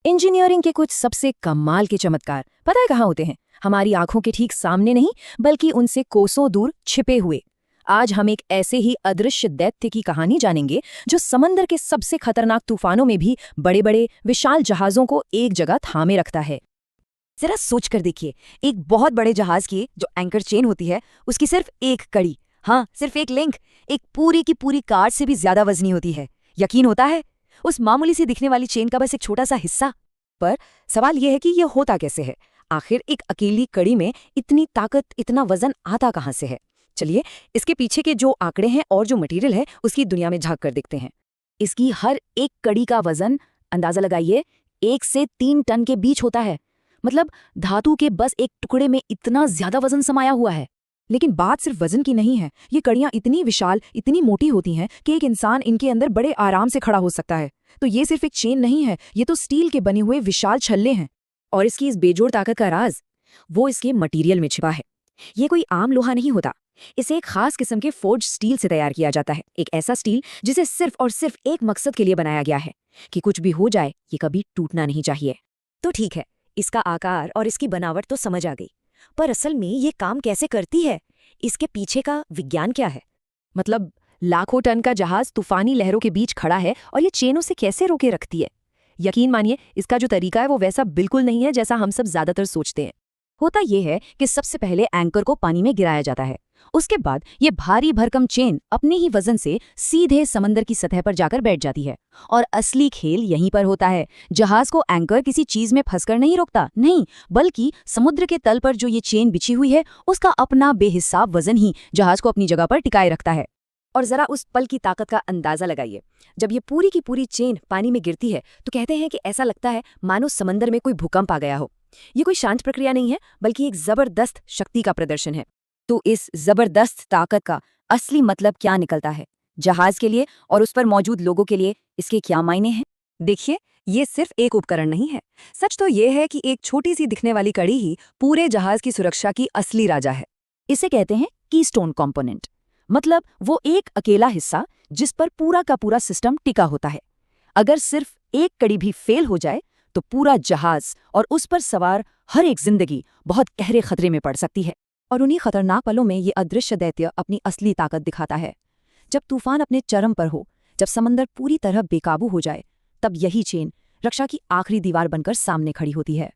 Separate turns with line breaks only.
Engineering के कुछ सबसे कमाल के चमत्कार पता है कहाँ होते हैं? हमारी आंखों के ठीक सामने नहीं, बल्कि उनसे कोसों दूर छिपे हुए। आज हम एक ऐसे ही अदृश्य दैत्य की कहानी जानेंगे जो समंदर के सबसे खतरनाक तूफानों में भी बड़े बड़े विशाल जहाजों को एक जगह थामे रखता है।
जरा सोच कर देखिए, एक बहुत बड़े जहाज की जो एंकर चेन होती है, उसकी सिर्फ एक कड़ी, हाँ सिर्फ एक लिंक, एक पूरी की पूरी कार से भी ज्यादा वजनी होती है। यकीन होता है? उस मामूली सी दिखने वाली चेन का बस एक छोटा सा हिस्सा। पर सवाल यह है कि यह होता कैसे है? आखिर एक अकेली कड़ी में इतनी ताकत, इतना वजन आता कहाँ से है? चलिए, इसके पीछे के जो आंकड़े हैं और जो मटेरियल है उसकी दुनिया में झांक कर देखते हैं।
इसकी हर एक कड़ी का वजन, अंदाजा लगाइए, 1 से 3 टन के बीच होता है। मतलब धातु के बस एक टुकड़े में इतना ज्यादा वजन समाया हुआ है।
लेकिन बात सिर्फ वजन की नहीं है, ये कड़ियां इतनी विशाल, इतनी मोटी होती हैं कि एक इंसान इनके अंदर बड़े आराम से खड़ा हो सकता है। तो ये सिर्फ एक चेन नहीं है, ये तो स्टील के बने हुए विशाल छल्ले हैं।
और इसकी इस बेजोड़ ताकत का राज, वो इसके मटेरियल में छिपा है। ये कोई आम लोहा नहीं होता, इसे एक खास किस्म के फोर्ज स्टील से तैयार किया जाता है। एक ऐसा स्टील जिसे सिर्फ और सिर्फ एक मकसद के लिए बनाया गया है कि कुछ भी हो जाए, ये कभी टूटना नहीं चाहिए।
तो ठीक है, इसका आकार और इसकी बनावट तो समझ आ गई, पर असल में ये काम कैसे करती है? इसके पीछे का विज्ञान क्या है?
मतलब लाखों टन का जहाज तूफानी लहरों के बीच खड़ा है और ये चेनों से कैसे रोके रखती है? यकीन मानिए, इसका जो तरीका है वो वैसा बिल्कुल नहीं है जैसा हम सब ज्यादातर सोचते हैं। होता यह है कि सबसे पहले एंकर को पानी में गिराया जाता है। उसके बाद ये भारी भरकम चेन अपने ही वजन से सीधे समंदर की सतह पर जाकर बैठ जाती है। और असली खेल यहीं पर होता है। जहाज को एंकर किसी चीज में फंसकर नहीं रोकता, नहीं, बल्कि समुद्र के तल पर जो ये चेन बिछी हुई है उसका अपना बेहिसाब वजन ही जहाज को अपनी जगह पर टिकाए रखता है। और जरा उस पल की ताकत का अंदाजा लगाइए। जब ये पूरी की पूरी चेन पानी में गिरती है तो कहते हैं कि ऐसा लगता है मानो समंदर में कोई भूकंप आ गया हो। ये कोई शांत प्रक्रिया नहीं है, बल्कि एक जबरदस्त शक्ति का प्रदर्शन है। तो इस जबरदस्त ताकत का असली मतलब क्या निकलता है? जहाज के लिए और उस पर मौजूद लोगों के लिए इसके क्या मायने हैं?
देखिए, ये सिर्फ एक उपकरण नहीं है। सच तो ये है कि एक छोटी सी दिखने वाली कड़ी ही पूरे जहाज की सुरक्षा की असली राजा है।
इसे कहते हैं कीस्टोन कंपोनेंट। मतलब वो एक अकेला हिस्सा जिस पर पूरा का पूरा सिस्टम टिका होता है। अगर सिर्फ एक कड़ी भी फेल हो जाए तो पूरा जहाज और उस पर सवार हर एक जिंदगी बहुत गहरे खतरे में पड़ सकती है।
और उन्हीं खतरनाक पलों में ये अदृश्य दैत्य अपनी असली ताकत दिखाता है। जब तूफान अपने चरम पर हो, जब समंदर पूरी तरह बेकाबू हो जाए, तब यही चेन रक्षा की आखिरी दीवार बनकर सामने खड़ी होती है।